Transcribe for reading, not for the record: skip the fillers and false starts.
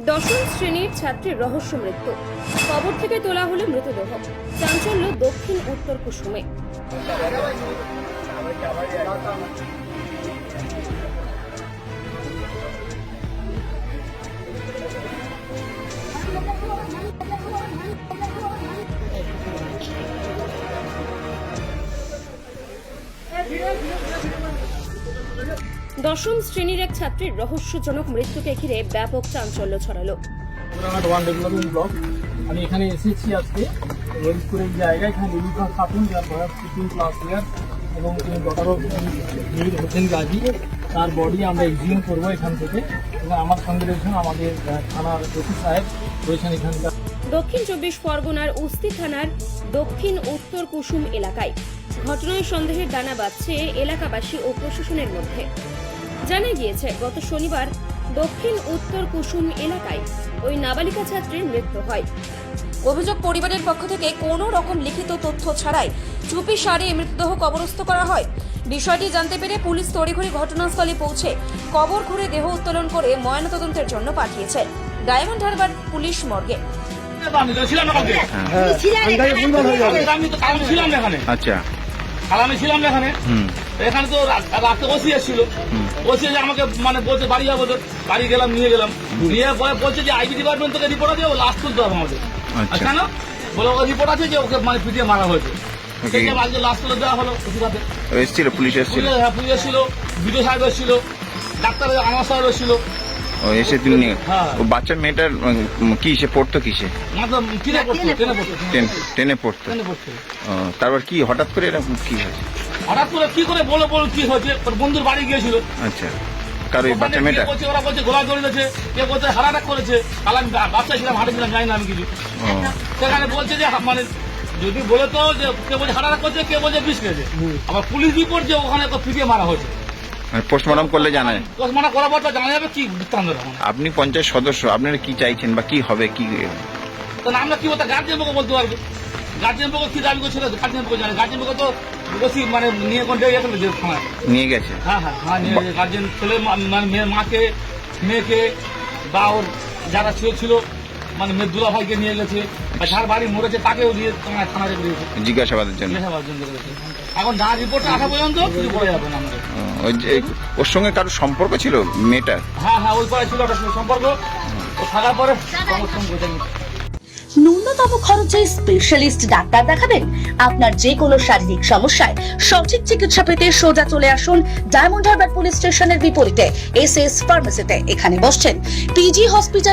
দশম শ্রেণীর ছাত্রীর রহস্য মৃত্যু। কবর থেকে তোলা হলো মৃতদেহ। চাঞ্চল্য দক্ষিণ উত্তর কুসুমে। দশম শ্রেণীর এক ছাত্রীর রহস্যজনক মৃত্যুকে ঘিরে ব্যাপক চাঞ্চল্য ছড়ালো। আমি এখানে এসেছি আজকে স্কুলের জায়গা, এখানে লিলিকা খাতুন যার বয়স 15 ক্লাস ইয়ার এবং তিনি ডক্টর মীর হোসেন গাজী, তার বডি আমরা এক্সিউম করবো এখান থেকে। এবং আমার সঙ্গে রয়েছেন আমাদের থানার ওসি সাহেব রয়েছেন এখানকার। দক্ষিণ 24 পরগনার উস্তি থানার দক্ষিণ উত্তর কুসুম এলাকায় ঘটনায় সন্দেহের দানা বাঁধছে এলাকাবাসী ও প্রশাসনের মধ্যে। জানা গিয়েছে, গত শনিবার দক্ষিণ উত্তর কুসুম এলাকায় ওই নাবালিকা ছাত্রীর মৃত্যু হয়। অভিযোগ, পরিবারের পক্ষ থেকে কোনো রকম লিখিত তথ্য ছাড়াই চুপি সারে মৃতদেহ কবরস্থ করা হয়। বিষয়টি জানতে পেরে পুলিশ তড়িঘড়ি ঘটনাস্থলে পৌঁছে কবর খুঁড়ে দেহ উত্তোলন করে ময়নাতদন্তের জন্য পাঠিয়েছে ডায়মন্ড হারবার পুলিশ মর্গে। এখানে তো রাতে ওসি এসেছিল, ওসি আমাকে মানে বলছে বাড়ি যাবো, বাড়ি গেলাম, নিয়ে গেলাম, নিয়ে পরে বলছে যে আইবি ডিপার্টমেন্ট থেকে রিপোর্ট আছে, ও লাশ তুলতে হবে আমাদের। কেন বলে ও রিপোর্ট আছে যে ওকে মানে পিটিয়ে মারা হয়েছে, আজকে লাশ তুলে দেওয়া হলো। এসেছিল পুলিশ, এসেছিল, হ্যাঁ পুলিশ এসেছিল, বিডিও সাহেব এসেছিল, ডাক্তার আমার সাহেব এসেছিল। এসে তুমি ও বাচ্চা মেয়েটার কি সে পড়তো, কিসে টেনে পড়তো? তারপর কি হঠাৎ করে এরকম কি হয়েছে? হঠাৎ করে কি করে বলো কি হয়েছে, ওর বন্ধুর বাড়ি গিয়েছিল। আচ্ছা, কারণ ওই বাচ্চা মেয়েটা ওরা বলছে গোলা জড়িয়েছে, কে বলছে হার্ট অ্যাটাক করেছে। তাহলে আমি বাচ্চা ছিলাম, হাটে ছিলাম, জানি না আমি কিছু। সেখানে বলছে যে মানে যদি বলে তো যে কে বলছে হার্ট অ্যাটাক করছে, কে বলছে বিষ খেয়েছে। আবার পুলিশ রিপোর্ট যে ওখানে পিটিয়ে মারা হয়েছে। পোস্টমর্টম করলে জানা যায়, পোস্টমর্টম করার পর জানা যাবে কি বৃত্তান্ত। আপনি পঞ্চায়েত সদস্য, আপনারা কি চাইছেন বা কি হবে? কি আমরা কি বলতে গার্জিয়ান পক্ষ বলতে পারবো? গার্জিয়ান পক্ষ কি দাবি করছিল? গার্জিয়ান পক্ষ জানে, গার্জিয়ান পক্ষ তো বেশি মানে নিয়ে কোন নিয়ে গেছে। হ্যাঁ হ্যাঁ হ্যাঁ, নিয়ে গেছে। গার্জিয়ান ছেলে মানে মেয়ের মাকে, মেয়েকে বা ওর যারা ছিল মানে মেয়ের দুলা ভাইকে নিয়ে গেছে, যার বাড়ি মরেছে তাকেও দিয়ে থানা রেখে দিয়েছে জিজ্ঞাসাবাদের জন্য। এখন যা রিপোর্ট আসা পর্যন্ত কিছু বলা যাবে না। ওর সঙ্গে কারোর সম্পর্ক ছিল মেয়েটার? হ্যাঁ হ্যাঁ, ওই পাড়ায় ছিল একটা সম্পর্ক, ও থাকার পরে ন্যূনতম খরচে স্পেশালিস্ট ডাক্তার দেখাবেন। আপনার যে কোনো শারীরিক সমস্যায় সঠিক চিকিৎসা পেতে সোজা চলে আসুন ডায়মন্ড হারবার পুলিশ স্টেশনের বিপরীতে এসএস ফার্মেসিতে। এখানে বসছেন পিজি হসপিটাল।